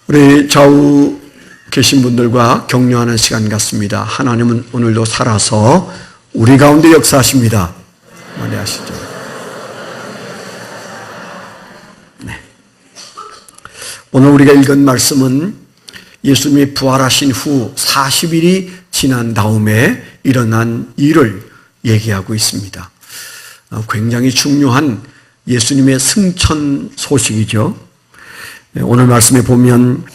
우리 좌우 계신 분들과 격려하는 시간 같습니다. 하나님은 오늘도 살아서 우리 가운데 역사하십니다. 많이 하시죠. 네. 오늘 우리가 읽은 말씀은 예수님이 부활하신 후 40일이 지난 다음에 일어난 일을 얘기하고 있습니다. 굉장히 중요한 예수님의 승천 소식이죠. 오늘 말씀에 보면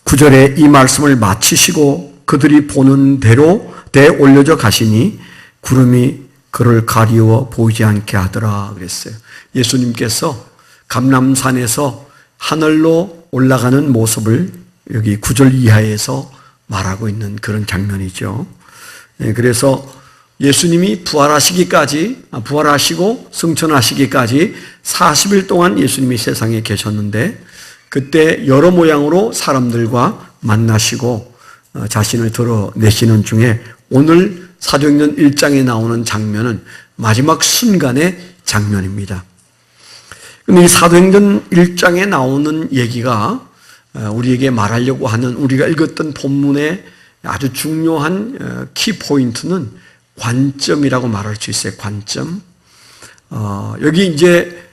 9절에 이 말씀을 마치시고 그들이 보는 대로 되올려져 가시니 구름이 그를 가리워 보이지 않게 하더라 그랬어요. 예수님께서 감람산에서 하늘로 올라가는 모습을 여기 9절 이하에서 말하고 있는 그런 장면이죠. 그래서 예수님이 부활하시고 승천하시기까지 40일 동안 예수님이 세상에 계셨는데 그때 여러 모양으로 사람들과 만나시고 자신을 드러내시는 중에 오늘 사도행전 1장에 나오는 장면은 마지막 순간의 장면입니다. 그런데 이 사도행전 1장에 나오는 얘기가 우리에게 말하려고 하는 우리가 읽었던 본문의 아주 중요한 키포인트는 관점이라고 말할 수 있어요. 관점. 여기 이제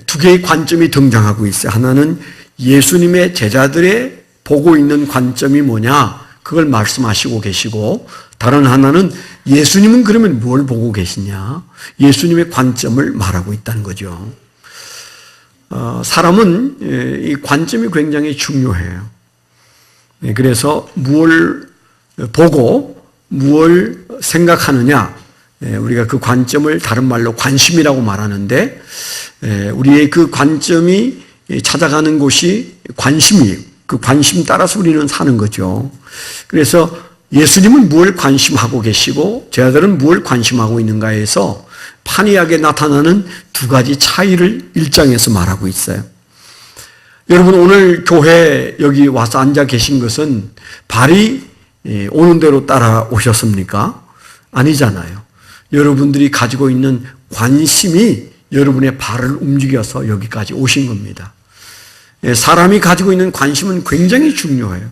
두 개의 관점이 등장하고 있어요. 하나는 예수님의 제자들의 보고 있는 관점이 뭐냐, 그걸 말씀하시고 계시고, 다른 하나는 예수님은 그러면 뭘 보고 계시냐, 예수님의 관점을 말하고 있다는 거죠. 사람은 이 관점이 굉장히 중요해요. 그래서 무엇을 보고 무엇을 생각하느냐, 우리가 그 관점을 다른 말로 관심이라고 말하는데, 우리의 그 관점이 찾아가는 곳이 관심이에요. 그 관심 따라서 우리는 사는 거죠. 그래서 예수님은 무엇을 관심하고 계시고 제자들은 무엇을 관심하고 있는가에서 판이하게 나타나는 두 가지 차이를 1장에서 말하고 있어요. 여러분, 오늘 교회 여기 와서 앉아 계신 것은 발이 오는 대로 따라오셨습니까? 아니잖아요. 여러분들이 가지고 있는 관심이 여러분의 발을 움직여서 여기까지 오신 겁니다. 사람이 가지고 있는 관심은 굉장히 중요해요.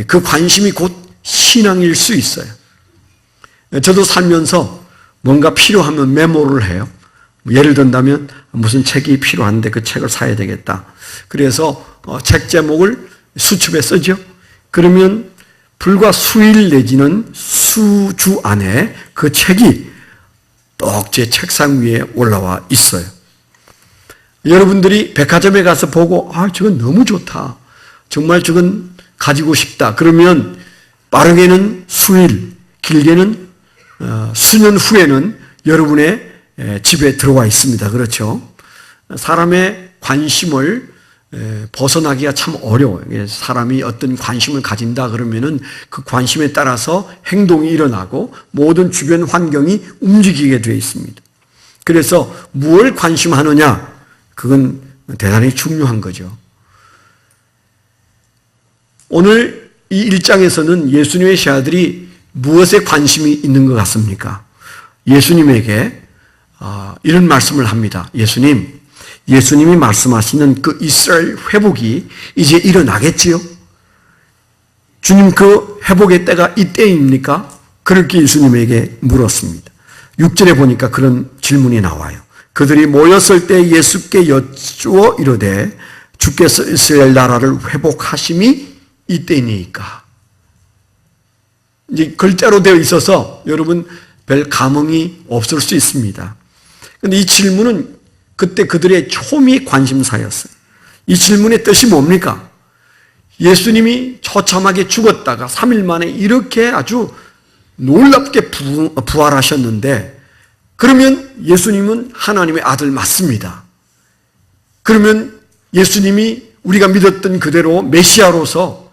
그 관심이 곧 신앙일 수 있어요. 저도 살면서 뭔가 필요하면 메모를 해요. 예를 든다면 무슨 책이 필요한데 그 책을 사야 되겠다. 그래서 책 제목을 수첩에 쓰죠. 그러면 불과 수일 내지는 수주 안에 그 책이 떡 제 책상 위에 올라와 있어요. 여러분들이 백화점에 가서 보고 저건 너무 좋다, 정말 저건 가지고 싶다, 그러면 빠르게는 수일, 길게는 수년 후에는 여러분의 집에 들어와 있습니다. 그렇죠? 사람의 관심을 벗어나기가 참 어려워요. 사람이 어떤 관심을 가진다 그러면은 그 관심에 따라서 행동이 일어나고 모든 주변 환경이 움직이게 되어 있습니다. 그래서 무엇을 관심하느냐, 그건 대단히 중요한 거죠. 오늘 이 1장에서는 예수님의 제자들이 무엇에 관심이 있는 것 같습니까? 예수님에게 이런 말씀을 합니다. 예수님이 말씀하시는 그 이스라엘 회복이 이제 일어나겠지요? 주님, 그 회복의 때가 이때입니까? 그렇게 예수님에게 물었습니다. 6절에 보니까 그런 질문이 나와요. 그들이 모였을 때 예수께 여쭈어 이르되 주께서 이스라엘 나라를 회복하심이 이때니까. 이제 글자로 되어 있어서 여러분 별 감흥이 없을 수 있습니다. 그런데 이 질문은 그때 그들의 초미 관심사였어요. 이 질문의 뜻이 뭡니까? 예수님이 처참하게 죽었다가 3일 만에 이렇게 아주 놀랍게 부활하셨는데, 그러면 예수님은 하나님의 아들 맞습니다. 그러면 예수님이 우리가 믿었던 그대로 메시아로서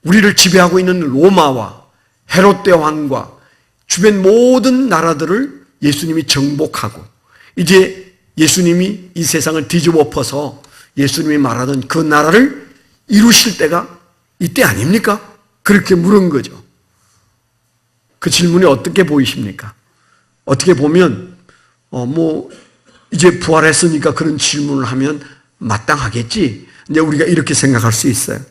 우리를 지배하고 있는 로마와 헤롯 대왕과 주변 모든 나라들을 예수님이 정복하고 이제 예수님이 이 세상을 뒤집어 엎어서 예수님이 말하던 그 나라를 이루실 때가 이때 아닙니까? 그렇게 물은 거죠. 그 질문이 어떻게 보이십니까? 어떻게 보면 이제 부활했으니까 그런 질문을 하면 마땅하겠지, 이제 우리가 이렇게 생각할 수 있어요.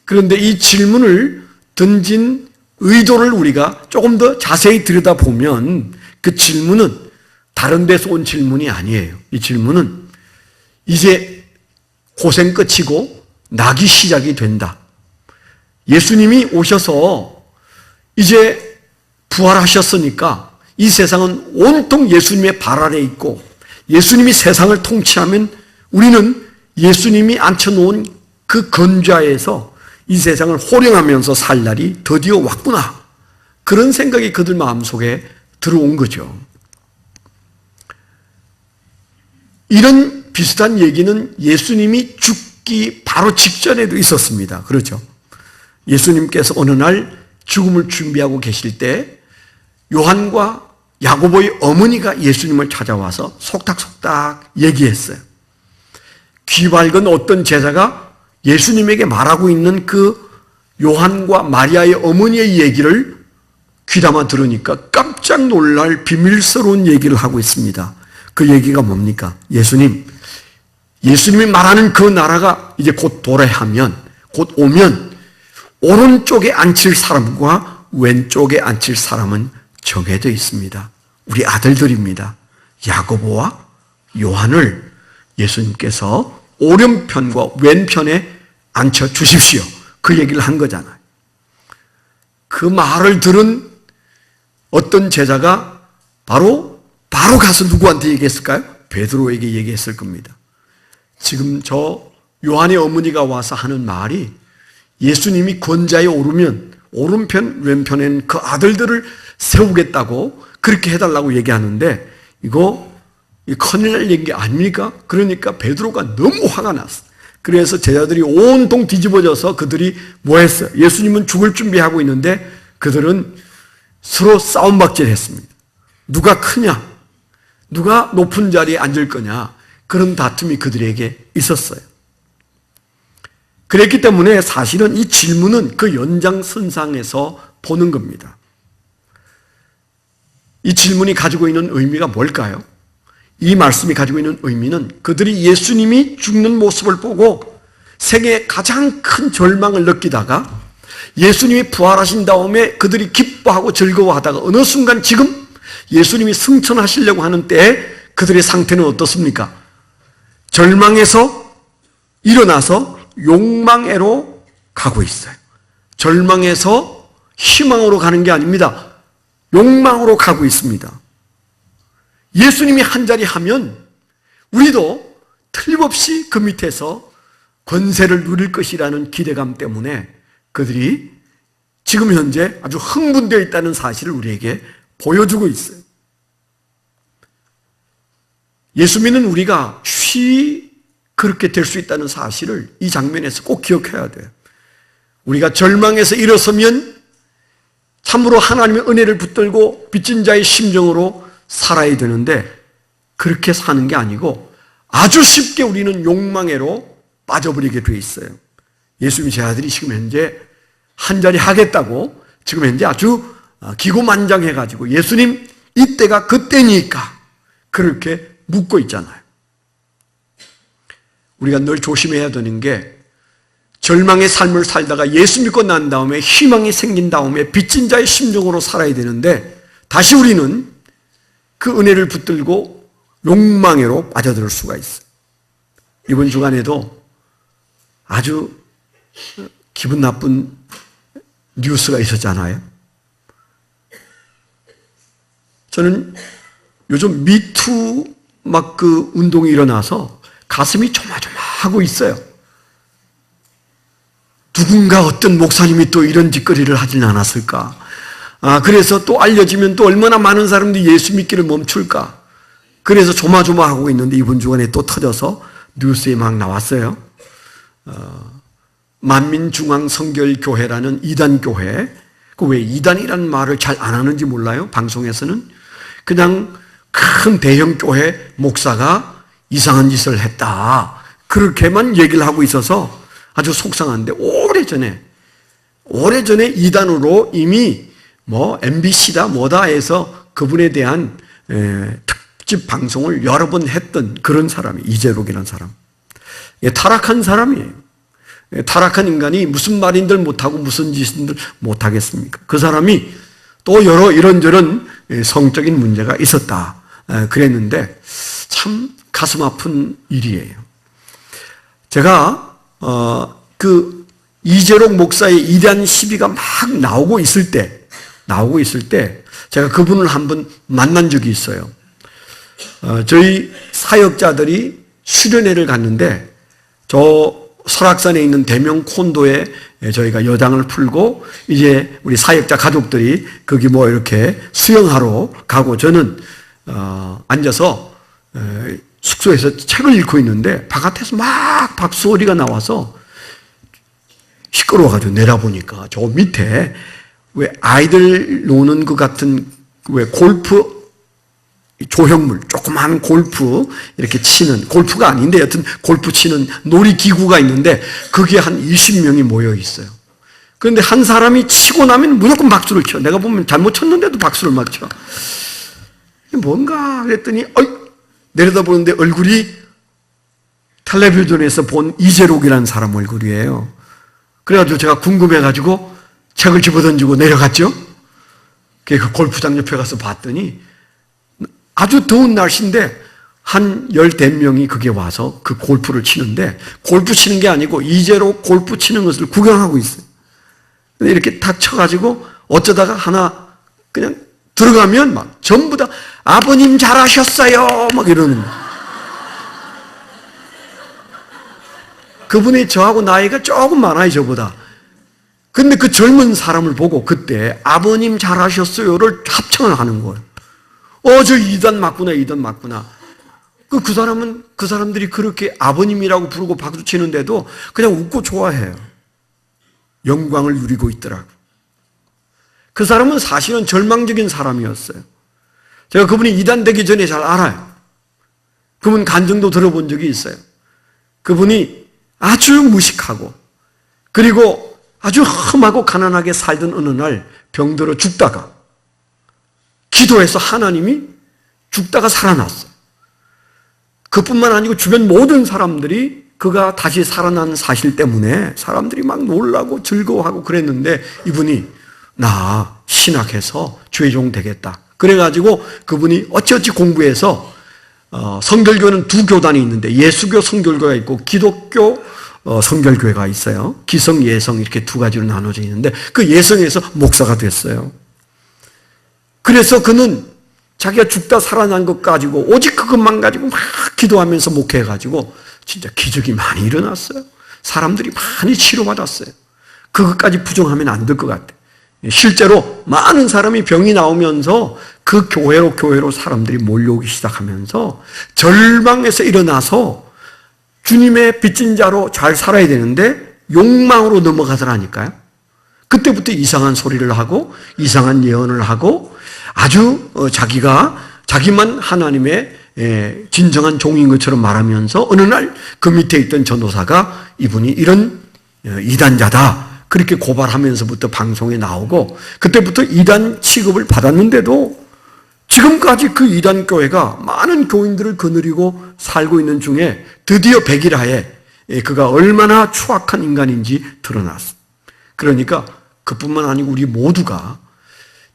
그런데 이 질문을 던진 의도를 우리가 조금 더 자세히 들여다보면 그 질문은 다른 데서 온 질문이 아니에요. 이 질문은 이제 고생 끝이고 낙이 시작이 된다. 예수님이 오셔서 이제 부활하셨으니까 이 세상은 온통 예수님의 발 아래 있고 예수님이 세상을 통치하면 우리는 예수님이 앉혀놓은 그 건좌에서 이 세상을 호령하면서 살 날이 드디어 왔구나. 그런 생각이 그들 마음속에 들어온 거죠. 이런 비슷한 얘기는 예수님이 죽기 바로 직전에도 있었습니다. 그렇죠? 예수님께서 어느 날 죽음을 준비하고 계실 때 요한과 야고보의 어머니가 예수님을 찾아와서 속닥속닥 얘기했어요. 귀 밝은 어떤 제자가 예수님에게 말하고 있는 그 요한과 마리아의 어머니의 얘기를 귀담아 들으니까 깜짝 놀랄 비밀스러운 얘기를 하고 있습니다. 그 얘기가 뭡니까? 예수님이 말하는 그 나라가 이제 곧 도래하면, 곧 오면 오른쪽에 앉힐 사람과 왼쪽에 앉힐 사람은 정해져 있습니다. 우리 아들들입니다. 야고보와 요한을 예수님께서 오른편과 왼편에 앉혀 주십시오. 그 얘기를 한 거잖아요. 그 말을 들은 어떤 제자가 바로 가서 누구한테 얘기했을까요? 베드로에게 얘기했을 겁니다. 지금 저 요한의 어머니가 와서 하는 말이 예수님이 권좌에 오르면 오른편 왼편엔 그 아들들을 세우겠다고 그렇게 해달라고 얘기하는데 이거 큰일 날 얘기 아닙니까? 그러니까 베드로가 너무 화가 났어. 그래서 제자들이 온통 뒤집어져서 그들이 뭐 했어요? 예수님은 죽을 준비하고 있는데 그들은 서로 싸움박질 했습니다. 누가 크냐? 누가 높은 자리에 앉을 거냐? 그런 다툼이 그들에게 있었어요. 그랬기 때문에 사실은 이 질문은 그 연장선상에서 보는 겁니다. 이 질문이 가지고 있는 의미가 뭘까요? 이 말씀이 가지고 있는 의미는 그들이 예수님이 죽는 모습을 보고 생애에 가장 큰 절망을 느끼다가 예수님이 부활하신 다음에 그들이 기뻐하고 즐거워하다가 어느 순간 지금 예수님이 승천하시려고 하는 때에 그들의 상태는 어떻습니까? 절망에서 일어나서 욕망으로 가고 있어요. 절망에서 희망으로 가는 게 아닙니다. 욕망으로 가고 있습니다. 예수님이 한 자리 하면 우리도 틀림없이 그 밑에서 권세를 누릴 것이라는 기대감 때문에 그들이 지금 현재 아주 흥분되어 있다는 사실을 우리에게 보여주고 있어요. 예수 믿는 우리가 쉬이 그렇게 될 수 있다는 사실을 이 장면에서 꼭 기억해야 돼요. 우리가 절망에서 일어서면 참으로 하나님의 은혜를 붙들고 빚진 자의 심정으로 살아야 되는데 그렇게 사는 게 아니고 아주 쉽게 우리는 욕망으로 빠져버리게 돼 있어요. 예수님이 제 아들이 지금 현재 한 자리 하겠다고 지금 현재 아주 기고만장해가지고 예수님 이때가 그때니까 그렇게 묻고 있잖아요. 우리가 늘 조심해야 되는 게 절망의 삶을 살다가 예수 믿고 난 다음에 희망이 생긴 다음에 빚진 자의 심정으로 살아야 되는데 다시 우리는 그 은혜를 붙들고 욕망으로 빠져들 수가 있어요. 이번 주간에도 아주 기분 나쁜 뉴스가 있었잖아요. 저는 요즘 미투 막 그 운동이 일어나서 가슴이 조마조마하고 있어요. 누군가 어떤 목사님이 또 이런 짓거리를 하진 않았을까? 그래서 또 알려지면 또 얼마나 많은 사람들이 예수 믿기를 멈출까? 그래서 조마조마하고 있는데 이번 주간에 또 터져서 뉴스에 막 나왔어요. 만민중앙성결교회라는 이단교회, 그 왜 이단이라는 말을 잘 안 하는지 몰라요? 방송에서는. 그냥 큰 대형 교회 목사가 이상한 짓을 했다. 그렇게만 얘기를 하고 있어서 아주 속상한데 오래전에 이단으로 이미 뭐 MBC다 뭐다 해서 그분에 대한 특집 방송을 여러 번 했던 그런 사람이 이재록이라는 사람. 타락한 사람이에요. 타락한 인간이 무슨 말인들 못하고 무슨 짓인들 못하겠습니까? 그 사람이 또 여러 이런저런 성적인 문제가 있었다 그랬는데 참 가슴 아픈 일이에요. 제가 그 이재록 목사의 이단 시비가 막 나오고 있을 때 제가 그분을 한번 만난 적이 있어요. 저희 사역자들이 수련회를 갔는데 저 설악산에 있는 대명 콘도에 저희가 여장을 풀고 이제 우리 사역자 가족들이 거기 뭐 이렇게 수영하러 가고 저는 앉아서 숙소에서 책을 읽고 있는데 바깥에서 막 박수 소리가 나와서 시끄러워가지고 내려보니까 저 밑에 왜 아이들 노는 것 같은 왜 골프 조형물, 조그마한 골프 이렇게 치는, 골프가 아닌데 여튼 골프 치는 놀이기구가 있는데 거기에 한 20명이 모여 있어요. 그런데 한 사람이 치고 나면 무조건 박수를 쳐. 내가 보면 잘못 쳤는데도 박수를 막 쳐. 이게 뭔가 그랬더니 내려다보는데 얼굴이 텔레비전에서 본 이재록이라는 사람 얼굴이에요. 그래가지고 제가 궁금해가지고 책을 집어던지고 내려갔죠. 그 골프장 옆에 가서 봤더니 아주 더운 날씨인데 한 10대명이 그게 와서 그 골프를 치는데 골프 치는 게 아니고 이재록 골프 치는 것을 구경하고 있어요. 근데 이렇게 탁 쳐가지고 어쩌다가 하나 그냥 들어가면 막 전부 다 아버님 잘하셨어요 막 이러는 거예요. 그분이 저하고 나이가 조금 많아요 저보다. 근데 그 젊은 사람을 보고 그때 아버님 잘하셨어요를 합청을 하는 거예요. 저 이단 맞구나, 이단 맞구나. 그 사람들이 그렇게 아버님이라고 부르고 박수 치는데도 그냥 웃고 좋아해요. 영광을 누리고 있더라고. 그 사람은 사실은 절망적인 사람이었어요. 제가 그분이 이단 되기 전에 잘 알아요. 그분 간증도 들어본 적이 있어요. 그분이 아주 무식하고 그리고 아주 험하고 가난하게 살던 어느 날 병들어 죽다가 기도해서 하나님이 죽다가 살아났어요. 그뿐만 아니고 주변 모든 사람들이 그가 다시 살아난 사실 때문에 사람들이 막 놀라고 즐거워하고 그랬는데 이분이 나 신학해서 죄종 되겠다. 그래가지고 그분이 어찌어찌 공부해서 성결교는 두 교단이 있는데 예수교 성결교가 있고 기독교 성결교회가 있어요. 기성, 예성 이렇게 두 가지로 나눠져 있는데 그 예성에서 목사가 됐어요. 그래서 그는 자기가 죽다 살아난 것 가지고 오직 그것만 가지고 막 기도하면서 목회해가지고 진짜 기적이 많이 일어났어요. 사람들이 많이 치료받았어요. 그것까지 부정하면 안 될 것 같아요. 실제로 많은 사람이 병이 나오면서 그 교회로 사람들이 몰려오기 시작하면서 절망에서 일어나서 주님의 빚진 자로 잘 살아야 되는데 욕망으로 넘어가더라니까요. 그때부터 이상한 소리를 하고 이상한 예언을 하고 아주 자기만 하나님의 진정한 종인 것처럼 말하면서 어느 날 그 밑에 있던 전도사가 이분이 이런 이단자다 그렇게 고발하면서부터 방송에 나오고 그때부터 이단 취급을 받았는데도 지금까지 그 이단 교회가 많은 교인들을 거느리고 살고 있는 중에 드디어 100일하에 그가 얼마나 추악한 인간인지 드러났어. 그러니까 그뿐만 아니고 우리 모두가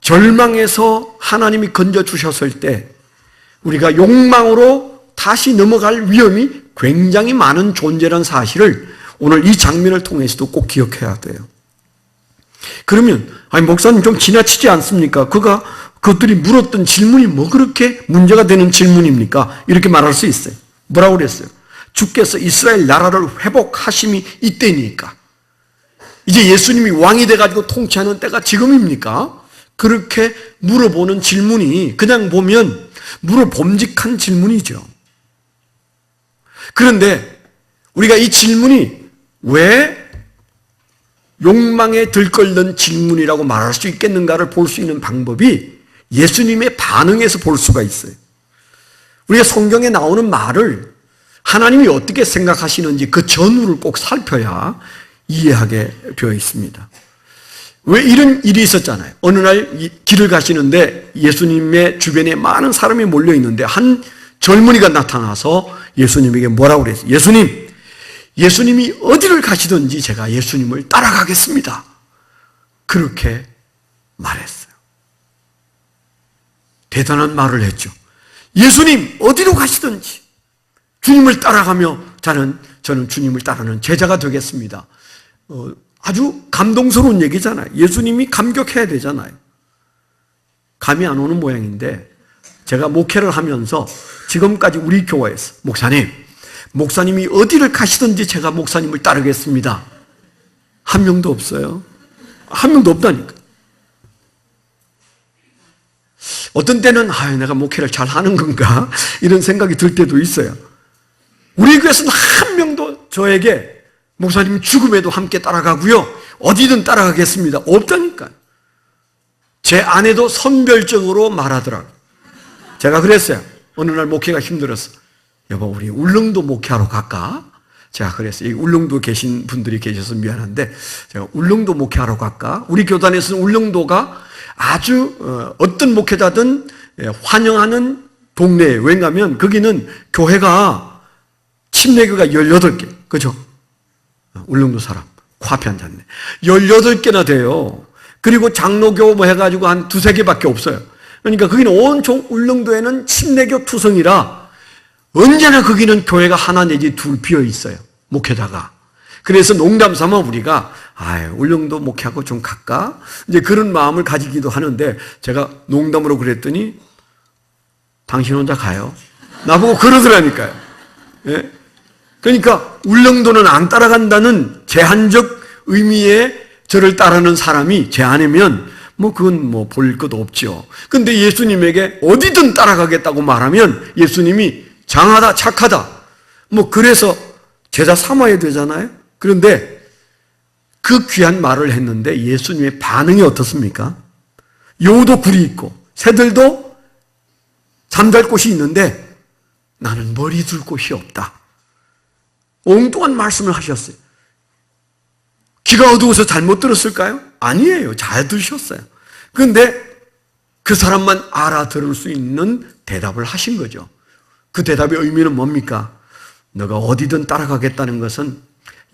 절망에서 하나님이 건져주셨을 때 우리가 욕망으로 다시 넘어갈 위험이 굉장히 많은 존재라는 사실을 오늘 이 장면을 통해서도 꼭 기억해야 돼요. 그러면 목사님 좀 지나치지 않습니까? 그것들이 물었던 질문이 뭐 그렇게 문제가 되는 질문입니까? 이렇게 말할 수 있어요. 뭐라고 그랬어요? 주께서 이스라엘 나라를 회복하심이 이때니까. 이제 예수님이 왕이 돼가지고 통치하는 때가 지금입니까? 그렇게 물어보는 질문이 그냥 보면 물어봄직한 질문이죠. 그런데 우리가 이 질문이 왜 욕망에 들끓는 질문이라고 말할 수 있겠는가를 볼 수 있는 방법이 예수님의 반응에서 볼 수가 있어요. 우리가 성경에 나오는 말을 하나님이 어떻게 생각하시는지 그 전후를 꼭 살펴야 이해하게 되어 있습니다. 왜 이런 일이 있었잖아요. 어느 날 길을 가시는데 예수님의 주변에 많은 사람이 몰려 있는데 한 젊은이가 나타나서 예수님에게 뭐라고 그랬어요? 예수님, 예수님이 어디를 가시든지 제가 예수님을 따라가겠습니다. 그렇게 말했어요. 대단한 말을 했죠. 예수님 어디로 가시든지 주님을 따라가며 저는 주님을 따르는 제자가 되겠습니다. 아주 감동스러운 얘기잖아요. 예수님이 감격해야 되잖아요. 감이 안 오는 모양인데 제가 목회를 하면서 지금까지 우리 교회에서 목사님이 어디를 가시든지 제가 목사님을 따르겠습니다. 한 명도 없어요. 한 명도 없다니까. 어떤 때는 내가 목회를 잘 하는 건가 이런 생각이 들 때도 있어요. 우리 교회에서는 한 명도 저에게 목사님 죽음에도 함께 따라가고요, 어디든 따라가겠습니다, 없다니까요. 제 아내도 선별적으로 말하더라고요. 제가 그랬어요. 어느 날 목회가 힘들었어. 여보, 우리 울릉도 목회하러 갈까? 제가 그랬어요. 이 울릉도 계신 분들이 계셔서 미안한데 제가 울릉도 목회하러 갈까? 우리 교단에서는 울릉도가 아주 어떤 목회자든 환영하는 동네예요. 왜냐하면 거기는 교회가 침례교가 18개, 그죠? 울릉도 사람 코앞에 앉았네. 18개나 돼요. 그리고 장로교 뭐 해가지고 한 2-3개밖에 없어요. 그러니까 거기는 온종 울릉도에는 침례교 투성이라 언제나 거기는 교회가 하나 내지 둘 비어 있어요, 목회자가. 그래서 농담 삼아 우리가 울릉도 목회하고 좀 갈까? 이제 그런 마음을 가지기도 하는데 제가 농담으로 그랬더니 당신 혼자 가요. 나보고 그러더라니까요. 예? 그러니까 울릉도는 안 따라간다는 제한적 의미의 저를 따르는 사람이 제 안이면 그건 볼 것도 없죠. 근데 예수님에게 어디든 따라가겠다고 말하면 예수님이 장하다, 착하다, 그래서 제자 삼아야 되잖아요. 그런데 그 귀한 말을 했는데 예수님의 반응이 어떻습니까? 여우도 굴이 있고 새들도 잠잘 곳이 있는데 나는 머리 둘 곳이 없다. 엉뚱한 말씀을 하셨어요. 귀가 어두워서 잘못 들었을까요? 아니에요. 잘 들으셨어요. 그런데 그 사람만 알아들을 수 있는 대답을 하신 거죠. 그 대답의 의미는 뭡니까? 너가 어디든 따라가겠다는 것은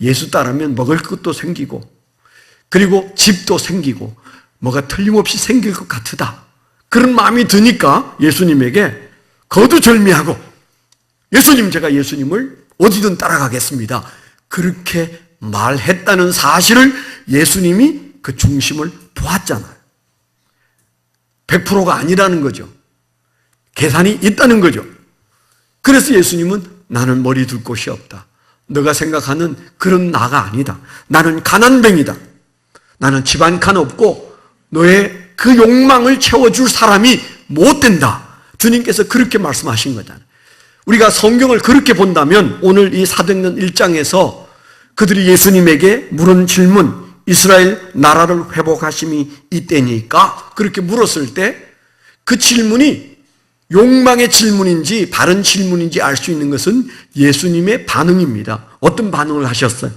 예수 따르면 먹을 것도 생기고 그리고 집도 생기고 뭐가 틀림없이 생길 것 같으다. 그런 마음이 드니까 예수님에게 거두절미하고 예수님, 제가 예수님을 어디든 따라가겠습니다. 그렇게 말했다는 사실을 예수님이 그 중심을 보았잖아요. 100%가 아니라는 거죠. 계산이 있다는 거죠. 그래서 예수님은 나는 머리 둘 곳이 없다. 너가 생각하는 그런 나가 아니다. 나는 가난뱅이다. 나는 집 한 칸 없고 너의 그 욕망을 채워줄 사람이 못 된다. 주님께서 그렇게 말씀하신 거잖아요. 우리가 성경을 그렇게 본다면 오늘 이 사도행전 1장에서 그들이 예수님에게 물은 질문, 이스라엘 나라를 회복하심이 이때니까 그렇게 물었을 때 그 질문이 욕망의 질문인지 바른 질문인지 알 수 있는 것은 예수님의 반응입니다. 어떤 반응을 하셨어요?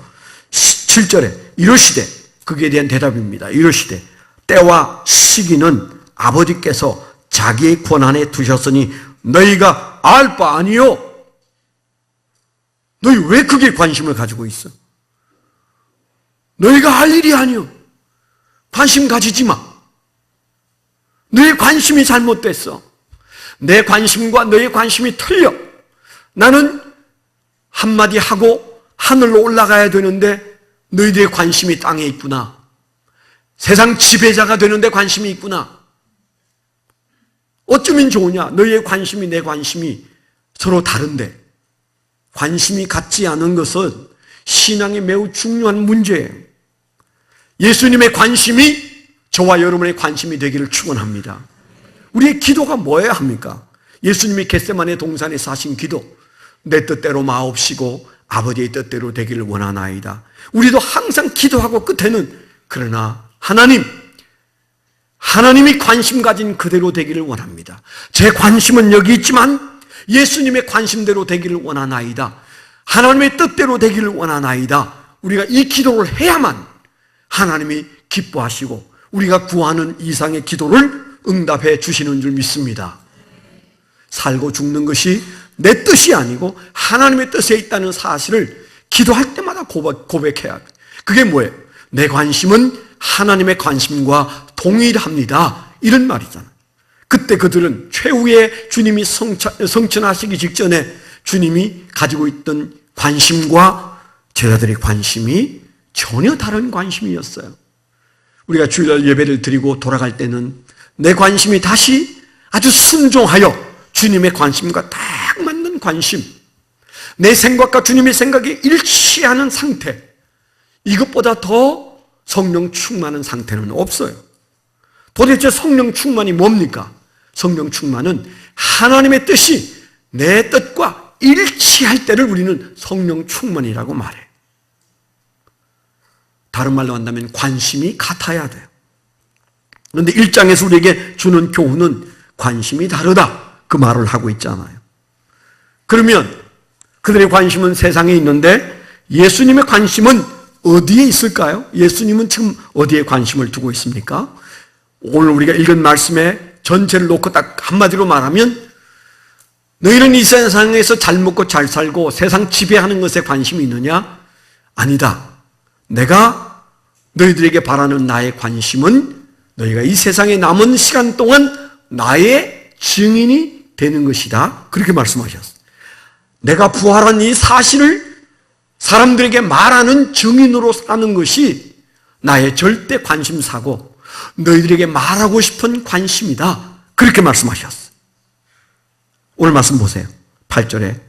7절에 이러시되, 거기에 대한 대답입니다. 이러시되 때와 시기는 아버지께서 자기의 권한에 두셨으니 너희가 알 바 아니요. 너희 왜 그게 관심을 가지고 있어? 너희가 할 일이 아니요. 관심 가지지 마. 너의 관심이 잘못됐어. 내 관심과 너의 관심이 틀려. 나는 한마디 하고 하늘로 올라가야 되는데 너희들의 관심이 땅에 있구나. 세상 지배자가 되는데 관심이 있구나. 어쩌면 좋으냐? 너희의 관심이 내 관심이 서로 다른데 관심이 같지 않은 것은 신앙에 매우 중요한 문제예요. 예수님의 관심이 저와 여러분의 관심이 되기를 축원합니다. 우리의 기도가 뭐여야 합니까? 예수님이 겟세마네 동산에서 하신 기도, 내 뜻대로 마옵시고 아버지의 뜻대로 되기를 원하나이다. 우리도 항상 기도하고 끝에는 그러나 하나님이 관심 가진 그대로 되기를 원합니다. 제 관심은 여기 있지만 예수님의 관심대로 되기를 원하나이다. 하나님의 뜻대로 되기를 원하나이다. 우리가 이 기도를 해야만 하나님이 기뻐하시고 우리가 구하는 이상의 기도를 응답해 주시는 줄 믿습니다. 살고 죽는 것이 내 뜻이 아니고 하나님의 뜻에 있다는 사실을 기도할 때마다 고백해야 돼. 그게 뭐예요? 내 관심은 하나님의 관심과 동일합니다. 이런 말이잖아요. 그때 그들은 최후의 주님이 성천하시기 직전에 주님이 가지고 있던 관심과 제자들의 관심이 전혀 다른 관심이었어요. 우리가 주일날 예배를 드리고 돌아갈 때는 내 관심이 다시 아주 순종하여 주님의 관심과 딱 맞는 관심, 내 생각과 주님의 생각이 일치하는 상태, 이것보다 더 성령 충만한 상태는 없어요. 도대체 성령 충만이 뭡니까? 성령 충만은 하나님의 뜻이 내 뜻과 일치할 때를 우리는 성령 충만이라고 말해요. 다른 말로 한다면 관심이 같아야 돼요. 그런데 1장에서 우리에게 주는 교훈은 관심이 다르다, 그 말을 하고 있잖아요. 그러면 그들의 관심은 세상에 있는데 예수님의 관심은 어디에 있을까요? 예수님은 지금 어디에 관심을 두고 있습니까? 오늘 우리가 읽은 말씀의 전체를 놓고 딱 한마디로 말하면, 너희는 이 세상에서 잘 먹고 잘 살고 세상 지배하는 것에 관심이 있느냐? 아니다. 내가 너희들에게 바라는 나의 관심은 너희가 이 세상에 남은 시간 동안 나의 증인이 되는 것이다. 그렇게 말씀하셨어요. 내가 부활한 이 사실을 사람들에게 말하는 증인으로 사는 것이 나의 절대 관심사고 너희들에게 말하고 싶은 관심이다. 그렇게 말씀하셨어요. 오늘 말씀 보세요. 8절에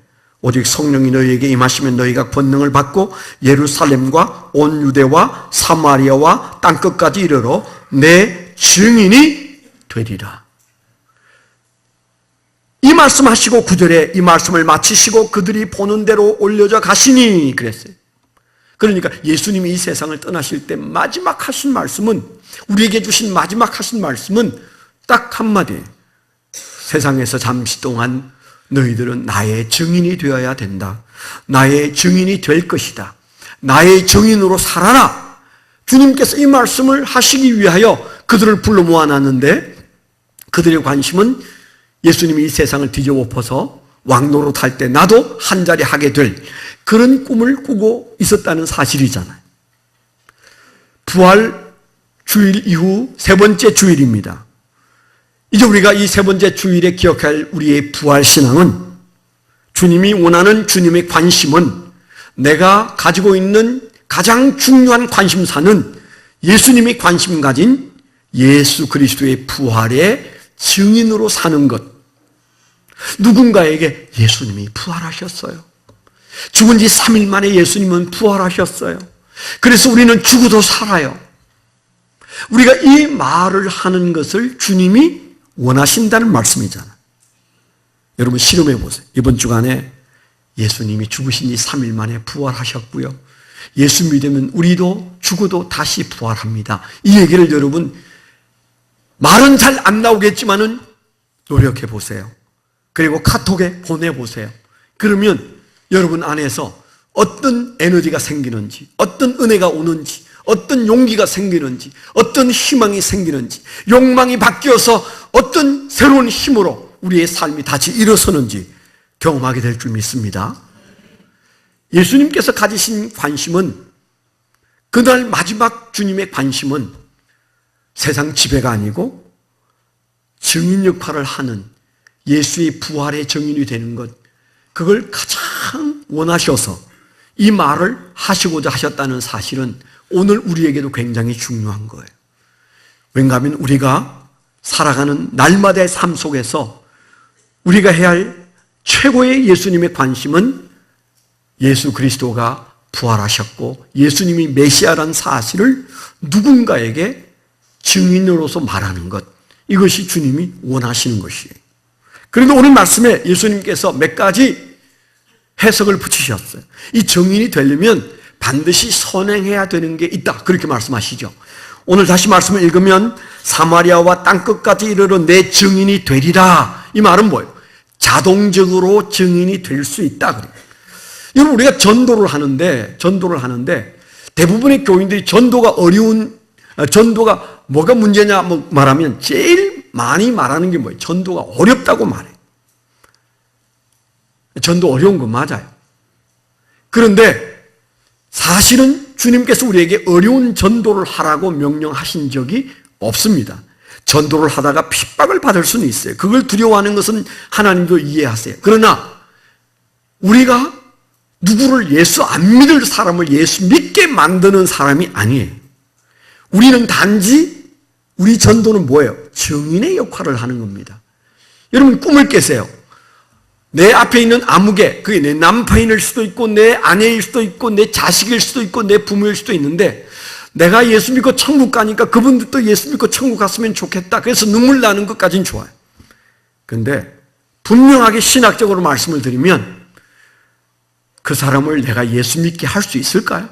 오직 성령이 너희에게 임하시면 너희가 권능을 받고 예루살렘과 온 유대와 사마리아와 땅끝까지 이르러 내 증인이 되리라. 이 말씀하시고 9절에 이 말씀을 마치시고 그들이 보는 대로 올려져 가시니 그랬어요. 그러니까 예수님이 이 세상을 떠나실 때 마지막 하신 말씀은, 우리에게 주신 마지막 하신 말씀은 딱 한마디예요. 세상에서 잠시 동안 너희들은 나의 증인이 되어야 된다. 나의 증인이 될 것이다. 나의 증인으로 살아라. 주님께서 이 말씀을 하시기 위하여 그들을 불러 모아놨는데, 그들의 관심은 예수님이 이 세상을 뒤집어엎어서 왕노릇할 때 나도 한자리 하게 될 그런 꿈을 꾸고 있었다는 사실이잖아요. 부활 주일 이후 세 번째 주일입니다. 이제 우리가 이 세 번째 주일에 기억할 우리의 부활 신앙은, 주님이 원하는 주님의 관심은, 내가 가지고 있는 가장 중요한 관심사는 예수님이 관심 가진 예수 그리스도의 부활의 증인으로 사는 것. 누군가에게 예수님이 부활하셨어요. 죽은 지 3일 만에 예수님은 부활하셨어요. 그래서 우리는 죽어도 살아요. 우리가 이 말을 하는 것을 주님이 원하신다는 말씀이잖아요. 여러분 실험해 보세요. 이번 주간에 예수님이 죽으신 지 3일 만에 부활하셨고요. 예수 믿으면 우리도 죽어도 다시 부활합니다. 이 얘기를 여러분, 말은 잘 안 나오겠지만은 노력해 보세요. 그리고 카톡에 보내보세요. 그러면 여러분 안에서 어떤 에너지가 생기는지, 어떤 은혜가 오는지, 어떤 용기가 생기는지, 어떤 희망이 생기는지, 욕망이 바뀌어서 어떤 새로운 힘으로 우리의 삶이 다시 일어서는지 경험하게 될 줄 믿습니다. 예수님께서 가지신 관심은, 그날 마지막 주님의 관심은 세상 지배가 아니고 증인 역할을 하는 예수의 부활의 증인이 되는 것, 그걸 가장 원하셔서 이 말을 하시고자 하셨다는 사실은 오늘 우리에게도 굉장히 중요한 거예요. 왠가 하면 우리가 살아가는 날마다의 삶 속에서 우리가 해야 할 최고의 예수님의 관심은 예수 그리스도가 부활하셨고 예수님이 메시아라는 사실을 누군가에게 증인으로서 말하는 것, 이것이 주님이 원하시는 것이에요. 그런데 오늘 말씀에 예수님께서 몇 가지 해석을 붙이셨어요. 이 증인이 되려면 반드시 선행해야 되는 게 있다, 그렇게 말씀하시죠. 오늘 다시 말씀을 읽으면 사마리아와 땅끝까지 이르러 내 증인이 되리라. 이 말은 뭐예요? 자동적으로 증인이 될 수 있다. 여러분, 우리가 전도를 하는데 대부분의 교인들이 전도가 뭐가 문제냐 말하면 제일 많이 말하는 게 뭐예요? 전도가 어렵다고 말해요. 전도 어려운 건 맞아요. 그런데 사실은 주님께서 우리에게 어려운 전도를 하라고 명령하신 적이 없습니다. 전도를 하다가 핍박을 받을 수는 있어요. 그걸 두려워하는 것은 하나님도 이해하세요. 그러나 우리가 누구를 예수 안 믿을 사람을 예수 믿게 만드는 사람이 아니에요. 우리는 단지 우리 전도는 뭐예요? 증인의 역할을 하는 겁니다. 여러분 꿈을 깨세요. 내 앞에 있는 아무개, 그게 내 남편일 수도 있고 내 아내일 수도 있고 내 자식일 수도 있고 내 부모일 수도 있는데 내가 예수 믿고 천국 가니까 그분들도 예수 믿고 천국 갔으면 좋겠다. 그래서 눈물 나는 것까지는 좋아요. 그런데 분명하게 신학적으로 말씀을 드리면 그 사람을 내가 예수 믿게 할 수 있을까요?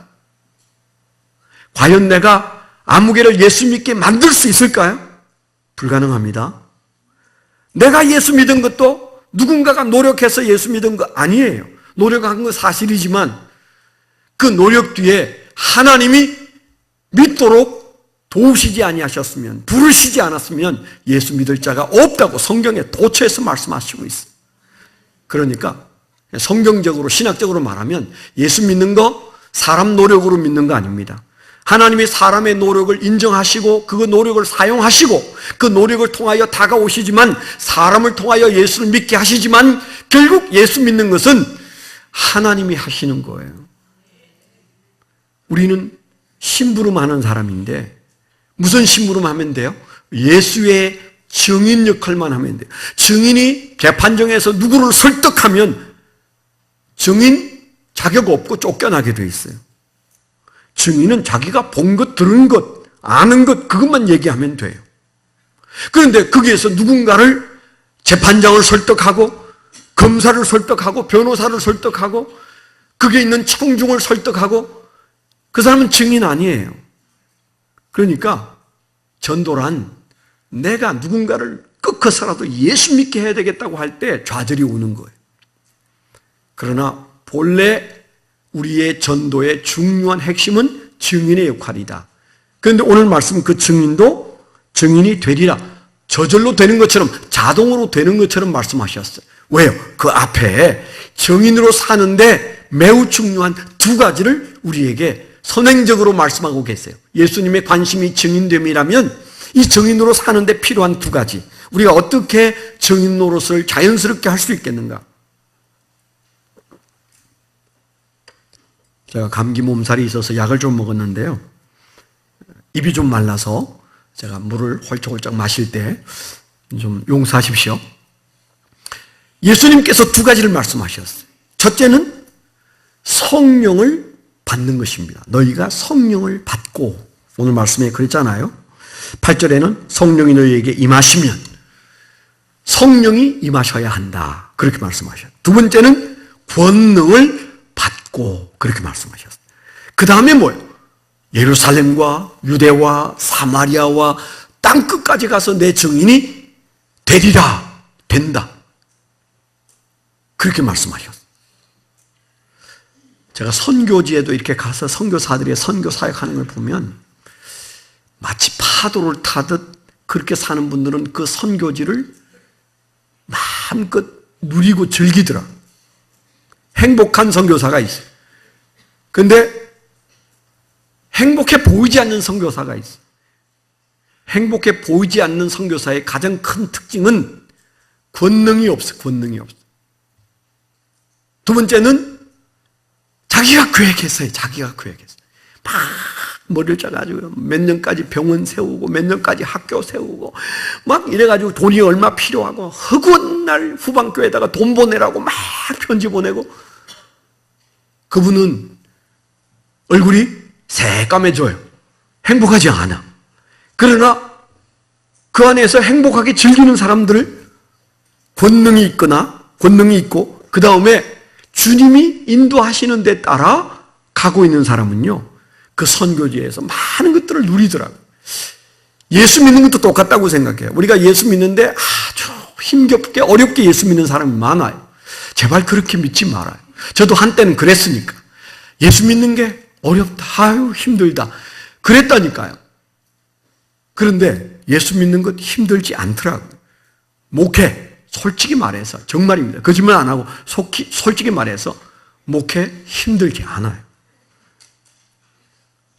과연 내가 아무개를 예수 믿게 만들 수 있을까요? 불가능합니다. 내가 예수 믿은 것도 누군가가 노력해서 예수 믿은 거 아니에요. 노력한 건 사실이지만 그 노력 뒤에 하나님이 믿도록 도우시지 아니하셨으면, 부르시지 않았으면 예수 믿을 자가 없다고 성경에 도처에서 말씀하시고 있어요. 그러니까 성경적으로 신학적으로 말하면 예수 믿는 거 사람 노력으로 믿는 거 아닙니다. 하나님이 사람의 노력을 인정하시고 그 노력을 사용하시고 그 노력을 통하여 다가오시지만 사람을 통하여 예수를 믿게 하시지만 결국 예수 믿는 것은 하나님이 하시는 거예요. 우리는 심부름하는 사람인데 무슨 심부름하면 돼요? 예수의 증인 역할만 하면 돼요. 증인이 재판정에서 누구를 설득하면 증인 자격 없고 쫓겨나게 돼 있어요. 증인은 자기가 본 것, 들은 것, 아는 것 그것만 얘기하면 돼요. 그런데 거기에서 누군가를 재판장을 설득하고 검사를 설득하고 변호사를 설득하고 거기에 있는 청중을 설득하고 그 사람은 증인 아니에요. 그러니까 전도란 내가 누군가를 꺾어서라도 예수 믿게 해야 되겠다고 할 때 좌절이 오는 거예요. 그러나 본래 우리의 전도의 중요한 핵심은 증인의 역할이다. 그런데 오늘 말씀 그 증인도 증인이 되리라. 저절로 되는 것처럼 자동으로 되는 것처럼 말씀하셨어요. 왜요? 그 앞에 증인으로 사는데 매우 중요한 두 가지를 우리에게 선행적으로 말씀하고 계세요. 예수님의 관심이 증인됨이라면 이 증인으로 사는데 필요한 두 가지. 우리가 어떻게 증인 노릇을 자연스럽게 할 수 있겠는가? 제가 감기 몸살이 있어서 약을 좀 먹었는데요. 입이 좀 말라서 제가 물을 홀짝홀짝 마실 때 좀 용서하십시오. 예수님께서 두 가지를 말씀하셨어요. 첫째는 성령을 받는 것입니다. 너희가 성령을 받고, 오늘 말씀에 그랬잖아요. 8절에는 성령이 너희에게 임하시면 성령이 임하셔야 한다. 그렇게 말씀하셨어요. 두 번째는 권능을 받고 그렇게 말씀하셨어요. 그 다음에 뭐예요? 예루살렘과 유대와 사마리아와 땅끝까지 가서 내 증인이 되리라, 된다. 그렇게 말씀하셨어요. 제가 선교지에도 이렇게 가서 선교사들의 선교 사역하는 걸 보면 마치 파도를 타듯 그렇게 사는 분들은 그 선교지를 마음껏 누리고 즐기더라. 행복한 선교사가 있어요. 그런데 행복해 보이지 않는 선교사가 있어요. 행복해 보이지 않는 선교사의 가장 큰 특징은 권능이 없어요. 권능이 없어요. 두 번째는 자기가 계획했어요. 자기가 계획했어요. 막 머리를 짜가지고 몇 년까지 병원 세우고 몇 년까지 학교 세우고 막 이래가지고 돈이 얼마 필요하고 허구한 날 후반교에다가 돈 보내라고 막 편지 보내고 그분은 얼굴이 새까매져요. 행복하지 않아. 그러나 그 안에서 행복하게 즐기는 사람들 권능이 있거나 권능이 있고 그 다음에 주님이 인도하시는 데 따라 가고 있는 사람은요 그 선교지에서 많은 것들을 누리더라고요. 예수 믿는 것도 똑같다고 생각해요. 우리가 예수 믿는데 아주 힘겹게 어렵게 예수 믿는 사람이 많아요. 제발 그렇게 믿지 말아요. 저도 한때는 그랬으니까 예수 믿는 게 어렵다, 아유 힘들다 그랬다니까요. 그런데 예수 믿는 것 힘들지 않더라고요. 목회 솔직히 말해서 정말입니다. 거짓말 안 하고 솔직히 말해서 목회 힘들지 않아요.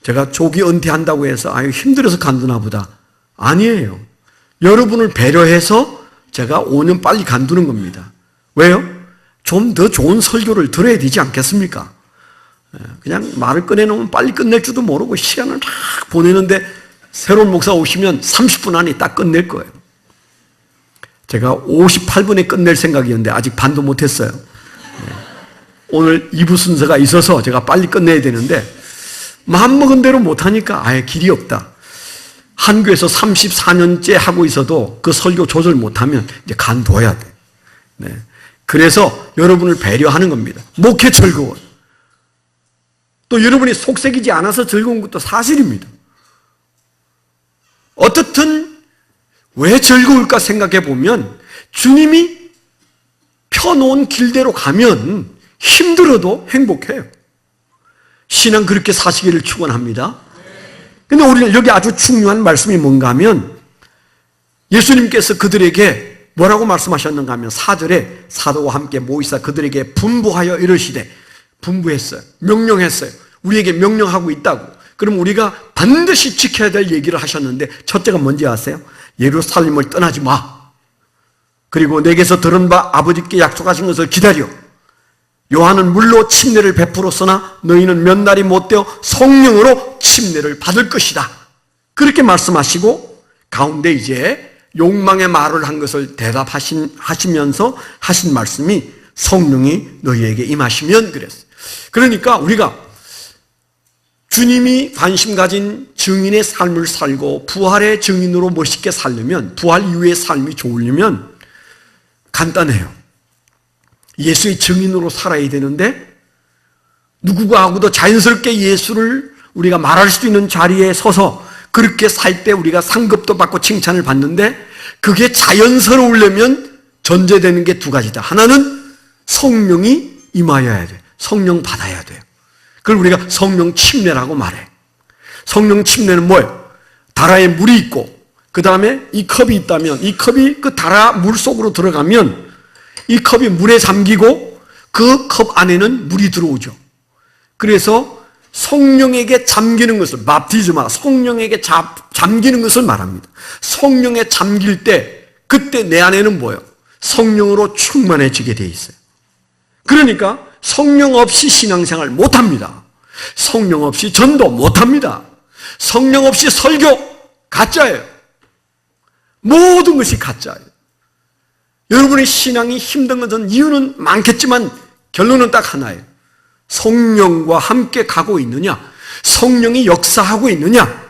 제가 조기 은퇴한다고 해서 아유 힘들어서 간두나 보다. 아니에요. 여러분을 배려해서 제가 5년 빨리 간두는 겁니다. 왜요? 좀 더 좋은 설교를 들어야 되지 않겠습니까? 그냥 말을 꺼내놓으면 빨리 끝낼 줄도 모르고 시간을 막 보내는데 새로운 목사 오시면 30분 안에 딱 끝낼 거예요. 제가 58분에 끝낼 생각이었는데 아직 반도 못했어요. 오늘 2부 순서가 있어서 제가 빨리 끝내야 되는데 마음먹은 대로 못하니까 아예 길이 없다. 한교에서 34년째 하고 있어도 그 설교 조절 못하면 이제 간둬야 돼. 네. 그래서 여러분을 배려하는 겁니다. 목회 즐거워요. 또 여러분이 속색이지 않아서 즐거운 것도 사실입니다. 어떻든 왜 즐거울까 생각해 보면 주님이 펴놓은 길대로 가면 힘들어도 행복해요. 신앙 그렇게 사시기를 축원합니다. 근데 우리는 여기 아주 중요한 말씀이 뭔가 하면 예수님께서 그들에게 뭐라고 말씀하셨는가 하면 4절에 사도와 함께 모이사 그들에게 분부하여 이르시되 분부했어요. 명령했어요. 우리에게 명령하고 있다고. 그럼 우리가 반드시 지켜야 될 얘기를 하셨는데 첫째가 뭔지 아세요? 예루살렘을 떠나지 마. 그리고 내게서 들은 바 아버지께 약속하신 것을 기다려. 요한은 물로 침례를 베풀었으나 너희는 몇 날이 못되어 성령으로 침례를 받을 것이다. 그렇게 말씀하시고 가운데 이제 욕망의 말을 한 것을 대답하시면서 하신 말씀이 성령이 너희에게 임하시면 그랬어요. 그러니까 우리가 주님이 관심 가진 증인의 삶을 살고 부활의 증인으로 멋있게 살려면 부활 이후의 삶이 좋으려면 간단해요. 예수의 증인으로 살아야 되는데 누구가 하고도 자연스럽게 예수를 우리가 말할 수 있는 자리에 서서 그렇게 살 때 우리가 상급도 받고 칭찬을 받는데 그게 자연스러우려면 전제되는 게 두 가지다. 하나는 성령이 임하여야 돼. 성령 받아야 돼요. 그걸 우리가 성령 침례라고 말해. 성령 침례는 뭐예요? 다라에 물이 있고 그 다음에 이 컵이 있다면 이 컵이 그 다라 물 속으로 들어가면 이 컵이 물에 잠기고 그 컵 안에는 물이 들어오죠. 그래서 성령에게 잠기는 것을 밥티즈마 성령에게 잠기는 것을 말합니다. 성령에 잠길 때 그때 내 안에는 뭐예요? 성령으로 충만해지게 돼 있어요. 그러니까 성령 없이 신앙생활 못합니다. 성령 없이 전도 못합니다. 성령 없이 설교 가짜예요. 모든 것이 가짜예요. 여러분의 신앙이 힘든 것은 이유는 많겠지만 결론은 딱 하나예요. 성령과 함께 가고 있느냐? 성령이 역사하고 있느냐?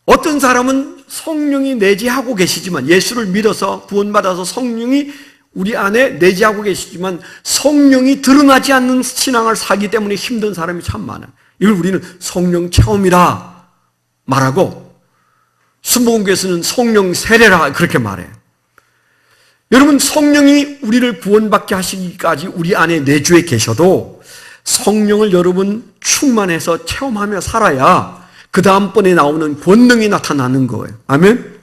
어떤 사람은 성령이 내재하고 계시지만 예수를 믿어서 구원받아서 성령이 우리 안에 내재하고 계시지만 성령이 드러나지 않는 신앙을 살기 때문에 힘든 사람이 참 많아요. 이걸 우리는 성령 체험이라 말하고 순복음교에서는 성령 세례라 그렇게 말해요. 여러분 성령이 우리를 구원받게 하시기까지 우리 안에 내주에 계셔도 성령을 여러분 충만해서 체험하며 살아야 그 다음번에 나오는 권능이 나타나는 거예요. 아멘?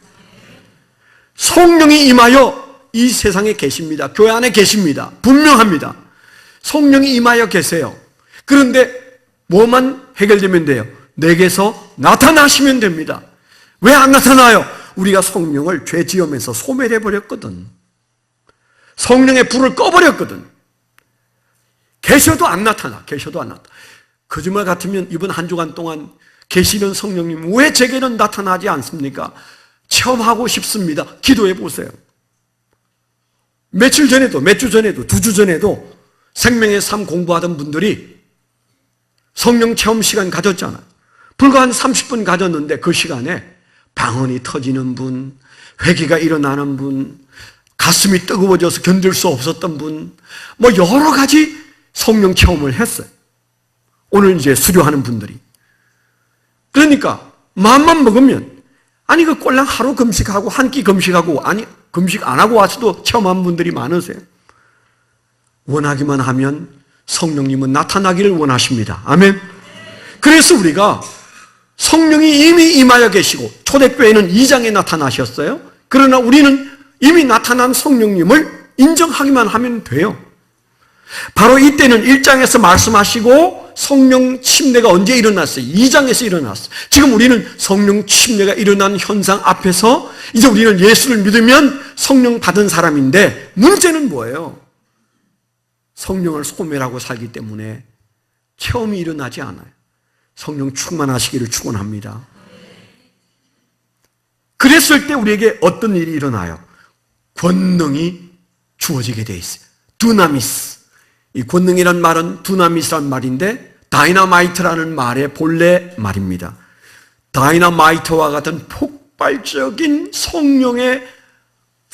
성령이 임하여 이 세상에 계십니다. 교회 안에 계십니다. 분명합니다. 성령이 임하여 계세요. 그런데 뭐만 해결되면 돼요? 내게서 나타나시면 됩니다. 왜 안 나타나요? 우리가 성령을 죄 지으면서 소멸해버렸거든. 성령의 불을 꺼버렸거든. 계셔도 안 나타나. 계셔도 안 나타나. 거짓말 같으면 이번 한 주간 동안 계시는 성령님 왜 제게는 나타나지 않습니까? 체험하고 싶습니다. 기도해 보세요. 며칠 전에도, 몇 주 전에도, 2주 전에도 생명의 삶 공부하던 분들이 성령 체험 시간 가졌잖아요. 불과 한 30분 가졌는데 그 시간에 방언이 터지는 분, 회개가 일어나는 분, 가슴이 뜨거워져서 견딜 수 없었던 분, 뭐 여러 가지 성령 체험을 했어요. 오늘 이제 수료하는 분들이. 그러니까 마음만 먹으면 아니 그 꼴랑 하루 금식하고 한 끼 금식하고 아니 금식 안 하고 와서도 체험한 분들이 많으세요. 원하기만 하면 성령님은 나타나기를 원하십니다. 아멘. 그래서 우리가 성령이 이미 임하여 계시고 초대교회는 2장에 나타나셨어요. 그러나 우리는 이미 나타난 성령님을 인정하기만 하면 돼요. 바로 이때는 1장에서 말씀하시고 성령 침례가 언제 일어났어요? 2장에서 일어났어요. 지금 우리는 성령 침례가 일어난 현상 앞에서 이제 우리는 예수를 믿으면 성령 받은 사람인데, 문제는 뭐예요? 성령을 소멸하고 살기 때문에 체험이 일어나지 않아요. 성령 충만하시기를 축원합니다. 그랬을 때 우리에게 어떤 일이 일어나요? 권능이 주어지게 돼 있어요. 두나미스. 이 권능이란 말은 두나미스란 말인데 다이너마이트라는 말의 본래 말입니다. 다이너마이트와 같은 폭발적인 성령의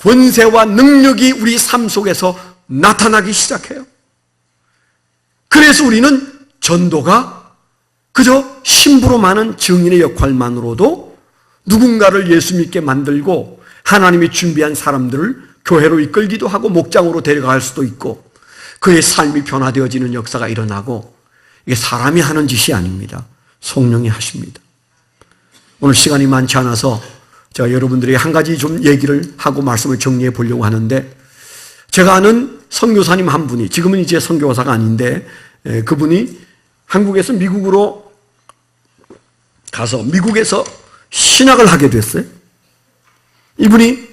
권세와 능력이 우리 삶 속에서 나타나기 시작해요. 그래서 우리는 전도가 그저 심부름 하는 증인의 역할만으로도 누군가를 예수 믿게 만들고 하나님이 준비한 사람들을 교회로 이끌기도 하고 목장으로 데려갈 수도 있고 그의 삶이 변화되어지는 역사가 일어나고, 이게 사람이 하는 짓이 아닙니다. 성령이 하십니다. 오늘 시간이 많지 않아서 제가 여러분들에게 한 가지 좀 얘기를 하고 말씀을 정리해 보려고 하는데, 제가 아는 선교사님 한 분이, 지금은 이제 선교사가 아닌데 그분이 한국에서 미국으로 가서 미국에서 신학을 하게 됐어요. 이분이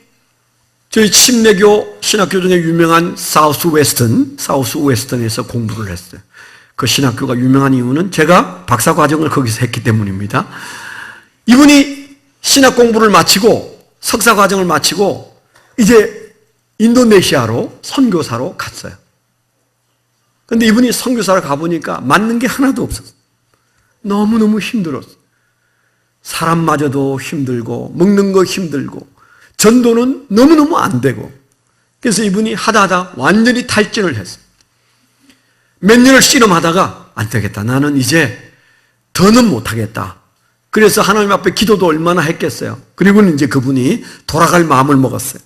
저희 침례교 신학교 중에 유명한 사우스 웨스턴에서 공부를 했어요. 그 신학교가 유명한 이유는 제가 박사 과정을 거기서 했기 때문입니다. 이분이 신학 공부를 마치고 석사 과정을 마치고 이제 인도네시아로 선교사로 갔어요. 그런데 이분이 선교사를 가보니까 맞는 게 하나도 없었어요. 너무너무 힘들었어요. 사람마저도 힘들고 먹는 거 힘들고 전도는 너무너무 안 되고, 그래서 이분이 하다 완전히 탈진을 했어요. 몇 년을 씨름하다가 안 되겠다, 나는 이제 더는 못하겠다. 그래서 하나님 앞에 기도도 얼마나 했겠어요. 그리고는 이제 그분이 돌아갈 마음을 먹었어요.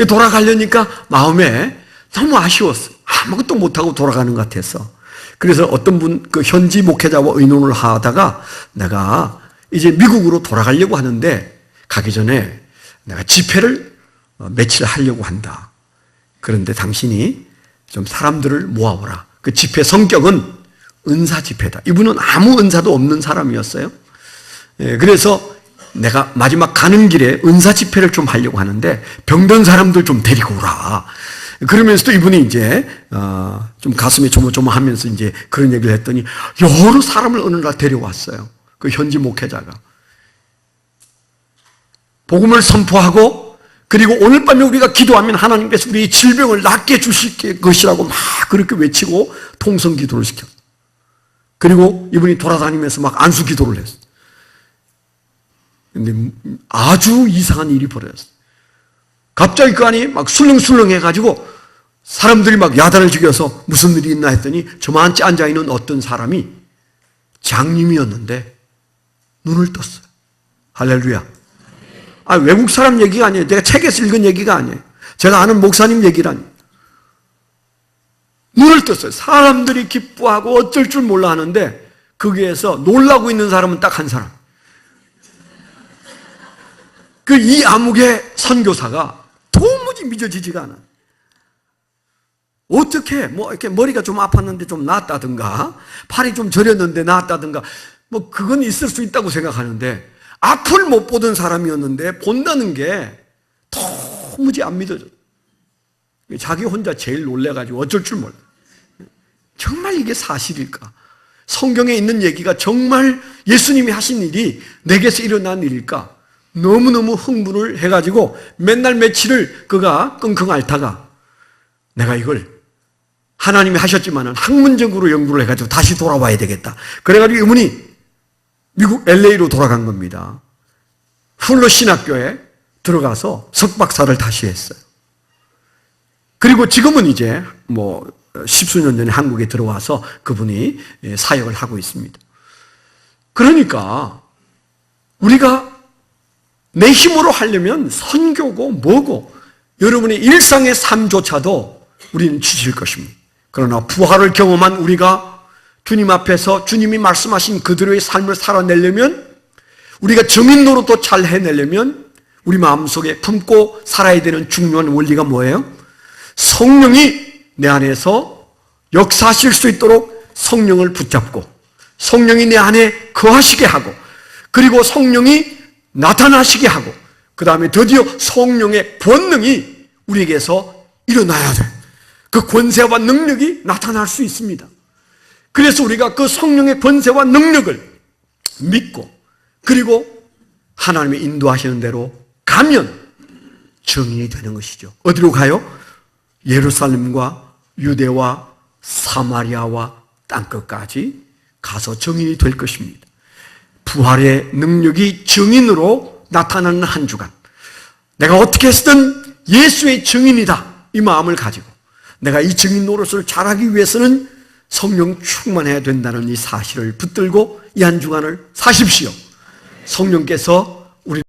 돌아가려니까 마음에 너무 아쉬웠어요. 아무것도 못하고 돌아가는 것 같아서. 그래서 어떤 분, 그 현지 목회자와 의논을 하다가 내가 이제 미국으로 돌아가려고 하는데 가기 전에 내가 집회를 며칠 하려고 한다. 그런데 당신이 좀 사람들을 모아오라. 그 집회 성격은 은사 집회다. 이분은 아무 은사도 없는 사람이었어요. 그래서 내가 마지막 가는 길에 은사 집회를 좀 하려고 하는데 병든 사람들 좀 데리고 오라. 그러면서도 이분이 이제 좀 가슴이 조마조마하면서 이제 그런 얘기를 했더니 여러 사람을 어느 날 데려왔어요. 그 현지 목회자가. 복음을 선포하고, 그리고 오늘 밤에 우리가 기도하면 하나님께서 우리 질병을 낫게 해주실 것이라고 막 그렇게 외치고 통성 기도를 시켰어요. 그리고 이분이 돌아다니면서 막 안수 기도를 했어요. 근데 아주 이상한 일이 벌어졌어요. 갑자기 그 안이 막 술렁술렁 해가지고 사람들이 막 야단을 죽여서 무슨 일이 있나 했더니 저만치 앉아있는 어떤 사람이 장님이었는데 눈을 떴어요. 할렐루야. 외국 사람 얘기가 아니에요. 내가 책에서 읽은 얘기가 아니에요. 제가 아는 목사님 얘기라니. 눈을 떴어요. 사람들이 기뻐하고 어쩔 줄 몰라 하는데 거기에서 놀라고 있는 사람은 딱 한 사람. 그 이 암흑의 선교사가 도무지 믿어지지가 않아요. 어떻게 이렇게 머리가 좀 아팠는데 좀 나았다든가 팔이 좀 저렸는데 나았다든가 그건 있을 수 있다고 생각하는데, 앞을 못 보던 사람이었는데 본다는 게 도무지 안 믿어져. 자기 혼자 제일 놀래가지고 어쩔 줄 몰라. 정말 이게 사실일까? 성경에 있는 얘기가 정말 예수님이 하신 일이 내게서 일어난 일일까? 너무너무 흥분을 해가지고 맨날 며칠을 그가 끙끙 앓다가 내가 이걸 하나님이 하셨지만은 학문적으로 연구를 해가지고 다시 돌아와야 되겠다. 그래가지고 이분이 미국 LA로 돌아간 겁니다. 훌러 신학교에 들어가서 석박사를 다시 했어요. 그리고 지금은 이제 십수년 전에 한국에 들어와서 그분이 사역을 하고 있습니다. 그러니까 우리가 내 힘으로 하려면 선교고 뭐고 여러분의 일상의 삶조차도 우리는 지칠 것입니다. 그러나 부활을 경험한 우리가 주님 앞에서 주님이 말씀하신 그들의 삶을 살아내려면, 우리가 정인 노릇도 잘 해내려면 우리 마음속에 품고 살아야 되는 중요한 원리가 뭐예요? 성령이 내 안에서 역사하실 수 있도록 성령을 붙잡고 성령이 내 안에 거하시게 하고 그리고 성령이 나타나시게 하고 그 다음에 드디어 성령의 본능이 우리에게서 일어나야 돼. 그 권세와 능력이 나타날 수 있습니다. 그래서 우리가 그 성령의 권세와 능력을 믿고 그리고 하나님의 인도하시는 대로 가면 증인이 되는 것이죠. 어디로 가요? 예루살렘과 유대와 사마리아와 땅끝까지 가서 증인이 될 것입니다. 부활의 능력이 증인으로 나타나는 한 주간, 내가 어떻게 해서든 예수의 증인이다 이 마음을 가지고 내가 이 증인 노릇을 잘하기 위해서는 성령 충만해야 된다는 이 사실을 붙들고 이 한 주간을 사십시오. 성령께서 우리